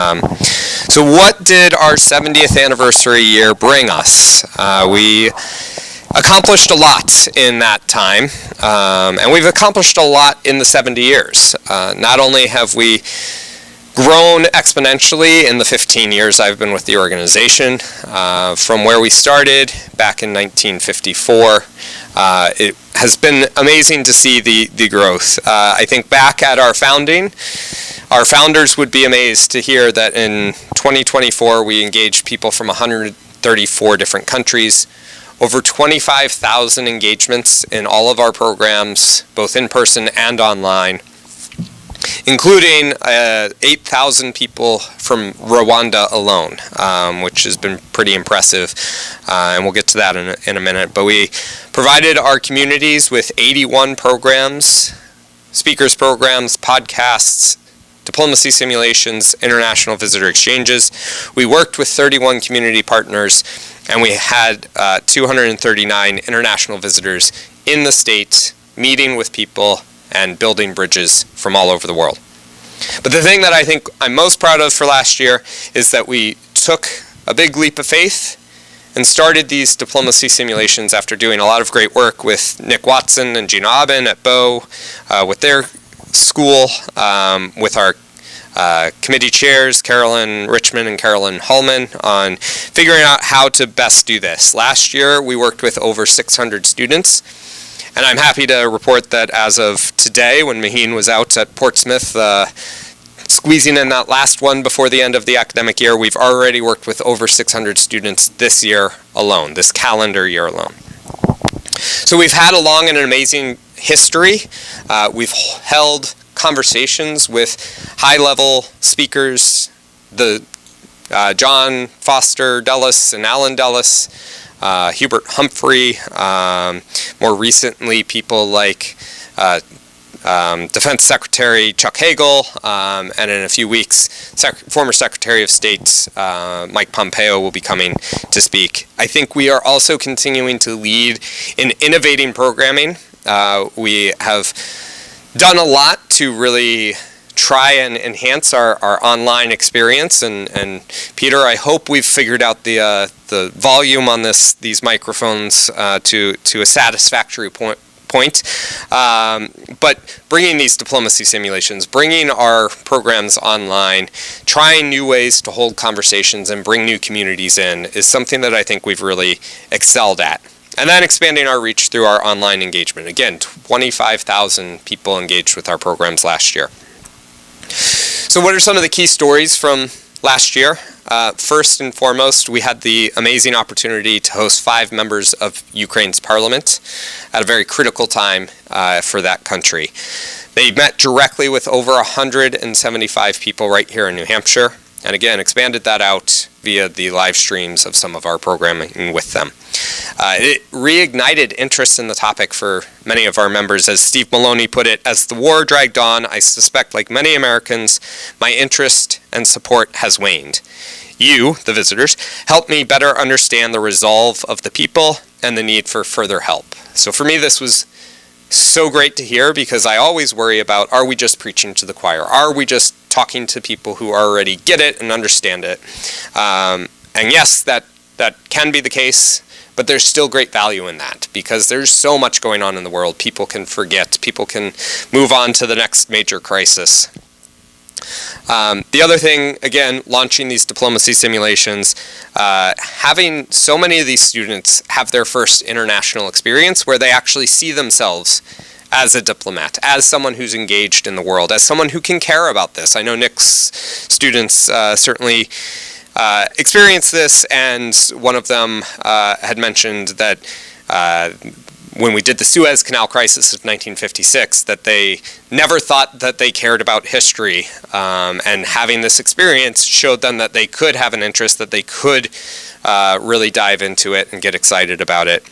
So what did our 70th anniversary year bring us? We accomplished a lot in that time, and we've accomplished a lot in the 70 years. Not only have we grown exponentially in the 15 years I've been with the organization, from where we started back in 1954. It has been amazing to see the growth. I think back at our founding, our founders would be amazed to hear that in 2024 we engaged people from 134 different countries, over 25,000 engagements in all of our programs, both in person and online, including 8,000 people from Rwanda alone, which has been pretty impressive, and we'll get to that in a minute. But we provided our communities with 81 programs, speakers programs, podcasts, diplomacy simulations, international visitor exchanges. We worked with 31 community partners, and we had 239 international visitors in the state, meeting with people and building bridges from all over the world. But the thing that I think I'm most proud of for last year is that we took a big leap of faith and started these diplomacy simulations after doing a lot of great work with Nick Watson and Gina Aubin at Bow, with their school, with our committee chairs, Carolyn Richmond and Carolyn Hullman, on figuring out how to best do this. Last year, we worked with over 600 students, and I'm happy to report that as of today, when Maheen was out at Portsmouth, squeezing in that last one before the end of the academic year, we've already worked with over 600 students this year alone, this calendar year alone. So we've had a long and an amazing history. We've held conversations with high-level speakers, the John Foster Dulles and Alan Dulles, Hubert Humphrey, more recently people like Defense Secretary Chuck Hagel, and in a few weeks, former Secretary of State Mike Pompeo will be coming to speak. I think we are also continuing to lead in innovating programming. We have done a lot to really try and enhance our online experience, and Peter, I hope we've figured out the volume on these microphones to a satisfactory point. But bringing these diplomacy simulations, bringing our programs online, trying new ways to hold conversations and bring new communities in is something that I think we've really excelled at. And then expanding our reach through our online engagement. Again, 25,000 people engaged with our programs last year. So what are some of the key stories from last year? First and foremost, we had the amazing opportunity to host 5 members of Ukraine's parliament at a very critical time for that country. They met directly with over 175 people right here in New Hampshire, and again, expanded that out via the live streams of some of our programming with them. It reignited interest in the topic for many of our members. As Steve Maloney put it, as the war dragged on, I suspect, like many Americans, my interest and support has waned. You, the visitors, helped me better understand the resolve of the people and the need for further help. So for me, this was so great to hear, because I always worry about, are we just preaching to the choir? Are we just talking to people who already get it and understand it? And yes, that can be the case, but there's still great value in that, because there's so much going on in the world. People can forget. People can move on to the next major crisis. The other thing, again, launching these diplomacy simulations, having so many of these students have their first international experience where they actually see themselves as a diplomat, as someone who's engaged in the world, as someone who can care about this. I know Nick's students certainly experienced this, and one of them had mentioned that when we did the Suez Canal crisis of 1956, that they never thought that they cared about history, and having this experience showed them that they could have an interest, that they could really dive into it and get excited about it.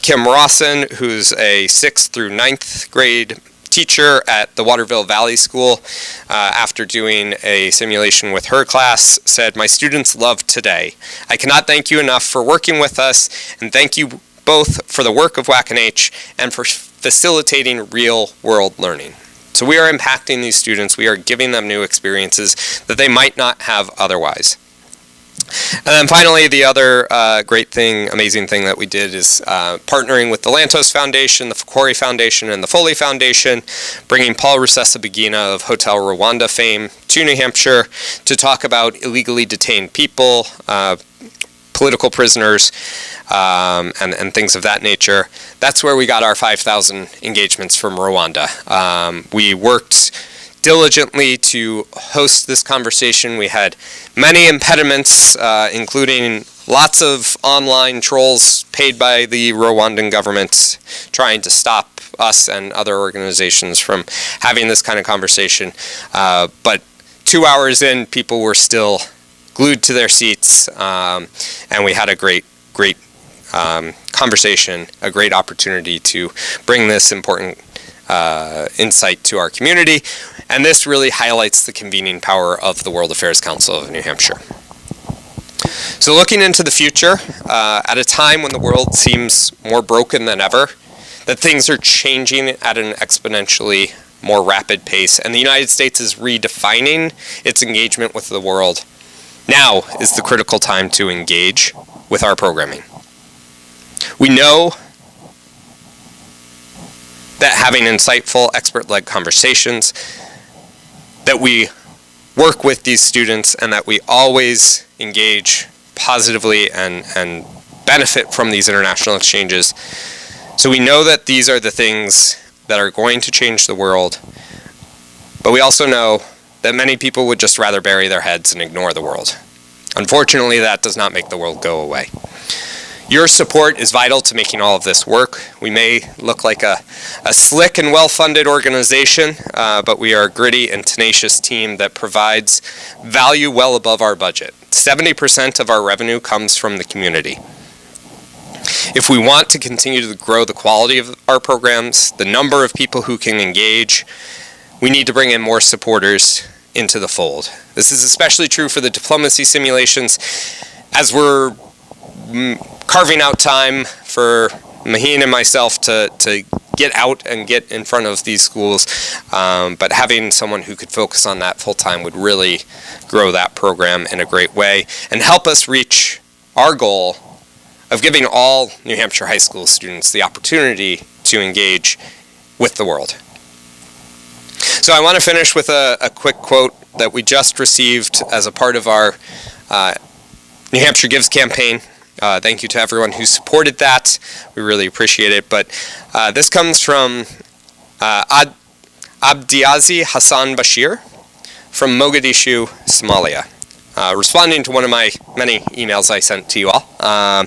Kim Rawson, who's a 6th through 9th grade teacher at the Waterville Valley School, after doing a simulation with her class, said, "My students love today. I cannot thank you enough for working with us, and thank you both for the work of WACNH and for facilitating real-world learning." So we are impacting these students. We are giving them new experiences that they might not have otherwise. And then finally, the other great thing, amazing thing that we did is partnering with the Lantos Foundation, the Fukori Foundation, and the Foley Foundation, bringing Paul Rusesabagina of Hotel Rwanda fame to New Hampshire to talk about illegally detained people, political prisoners, and things of that nature. That's where we got our 5,000 engagements from Rwanda. We worked diligently to host this conversation. We had many impediments, including lots of online trolls paid by the Rwandan government trying to stop us and other organizations from having this kind of conversation. But 2 hours in, people were still glued to their seats, and we had a great conversation, a great opportunity to bring this important insight to our community. And this really highlights the convening power of the World Affairs Council of New Hampshire. So looking into the future, at a time when the world seems more broken than ever, that things are changing at an exponentially more rapid pace, and the United States is redefining its engagement with the world, now is the critical time to engage with our programming. We know that having insightful, expert-led conversations, that we work with these students, and that we always engage positively and benefit from these international exchanges. So we know that these are the things that are going to change the world, but we also know that many people would just rather bury their heads and ignore the world. Unfortunately, that does not make the world go away. Your support is vital to making all of this work. We may look like a slick and well-funded organization, but we are a gritty and tenacious team that provides value well above our budget. 70% of our revenue comes from the community. If we want to continue to grow the quality of our programs, the number of people who can engage, we need to bring in more supporters into the fold. This is especially true for the diplomacy simulations, as we're carving out time for Maheen and myself to get out and get in front of these schools, but having someone who could focus on that full time would really grow that program in a great way and help us reach our goal of giving all New Hampshire high school students the opportunity to engage with the world. So I want to finish with a quick quote that we just received as a part of our New Hampshire Gives campaign. Thank you to everyone who supported that. We really appreciate it. But this comes from Abdiazi Hassan Bashir from Mogadishu, Somalia. Responding to one of my many emails I sent to you all.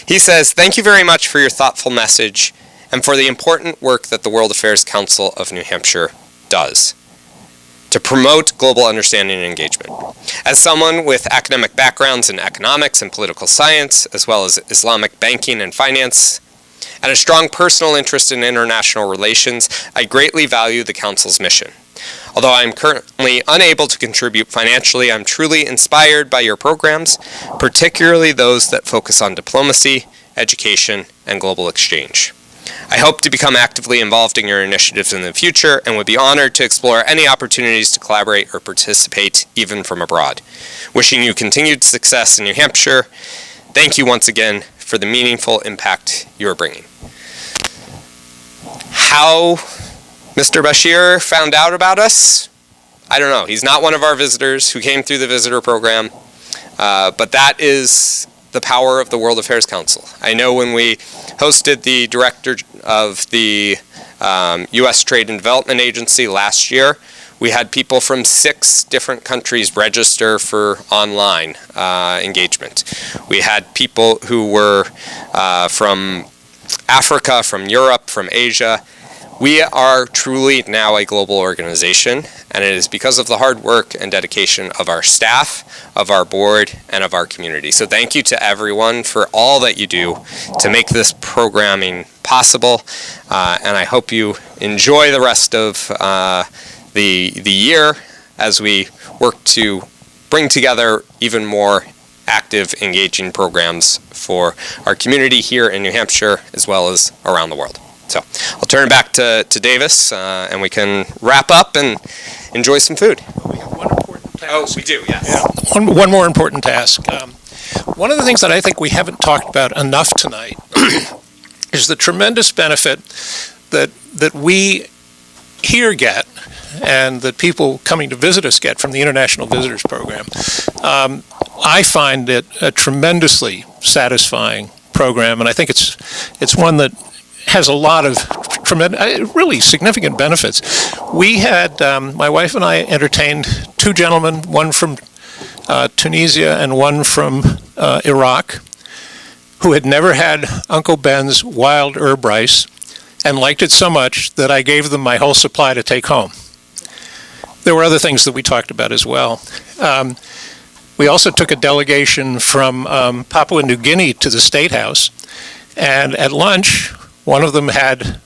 He says, "Thank you very much for your thoughtful message and for the important work that the World Affairs Council of New Hampshire does to promote global understanding and engagement. As someone with academic backgrounds in economics and political science, as well as Islamic banking and finance, and a strong personal interest in international relations, I greatly value the Council's mission. Although I am currently unable to contribute financially, I'm truly inspired by your programs, particularly those that focus on diplomacy, education, and global exchange. I hope to become actively involved in your initiatives in the future and would be honored to explore any opportunities to collaborate or participate, even from abroad. Wishing you continued success in New Hampshire. Thank you once again for the meaningful impact you are bringing." How Mr. Bashir found out about us, I don't know. He's not one of our visitors who came through the visitor program, but that is the power of the World Affairs Council. I know when we hosted the director of the U.S. Trade and Development Agency last year, we had people from 6 different countries register for online engagement. We had people who were from Africa, from Europe, from Asia. We are truly now a global organization, and it is because of the hard work and dedication of our staff, of our board, and of our community. So thank you to everyone for all that you do to make this programming possible, and I hope you enjoy the rest of the year as we work to bring together even more active, engaging programs for our community here in New Hampshire as well as around the world. So I'll turn it back to Davis, and we can wrap up and enjoy some food. We have one important task. Oh, we do, yes. Yeah. One more important task. One of the things that I think we haven't talked about enough tonight is the tremendous benefit that we here get and that people coming to visit us get from the International Visitors Program. I find it a tremendously satisfying program, and I think it's one that has a lot of really significant benefits. We had, my wife and I entertained two gentlemen, one from Tunisia and one from Iraq, who had never had Uncle Ben's wild herb rice and liked it so much that I gave them my whole supply to take home. There were other things that we talked about as well. We also took a delegation from Papua New Guinea to the State House, and at lunch, one of them had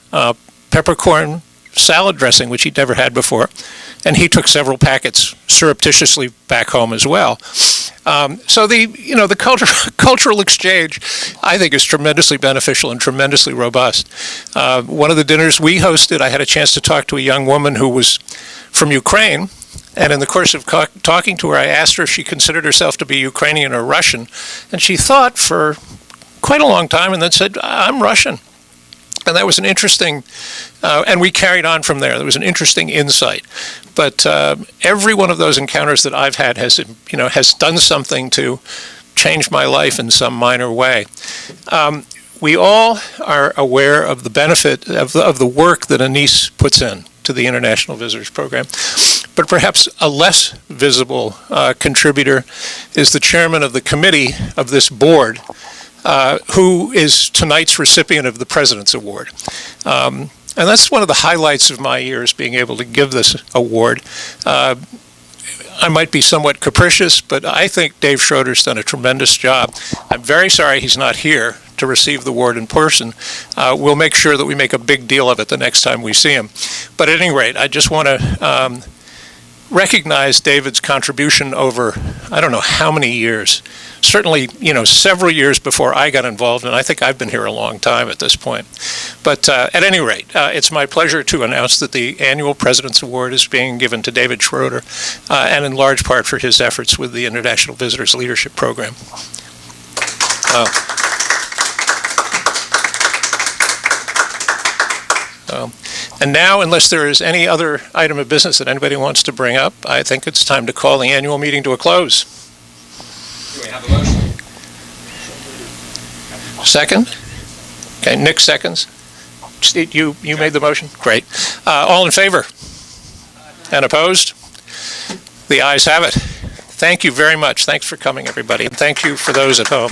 peppercorn salad dressing, which he'd never had before, and he took several packets surreptitiously back home as well. So the cultural exchange, I think, is tremendously beneficial and tremendously robust. One of the dinners we hosted, I had a chance to talk to a young woman who was from Ukraine, and in the course of talking to her, I asked her if she considered herself to be Ukrainian or Russian, and she thought for quite a long time and then said, "I'm Russian." And that was an interesting, and we carried on from there. There was an interesting insight. But every one of those encounters that I've had has done something to change my life in some minor way. We all are aware of the benefit of the work that Anise puts in to the International Visitors Program. But perhaps a less visible contributor is the chairman of the committee of this board, who is tonight's recipient of the President's Award. And that's one of the highlights of my years, being able to give this award. I might be somewhat capricious, but I think Dave Schroeder's done a tremendous job. I'm very sorry he's not here to receive the award in person. We'll make sure that we make a big deal of it the next time we see him. But at any rate, I just want to recognize David's contribution over, I don't know how many years, certainly, several years before I got involved, and I think I've been here a long time at this point. But at any rate, it's my pleasure to announce that the annual President's Award is being given to David Schroeder, and in large part for his efforts with the International Visitors Leadership Program. And now, unless there is any other item of business that anybody wants to bring up, I think it's time to call the annual meeting to a close. Do we have a motion? Second? Okay, Nick seconds. Steve, you made the motion? Great. All in favor? And opposed? The ayes have it. Thank you very much. Thanks for coming, everybody. And thank you for those at home.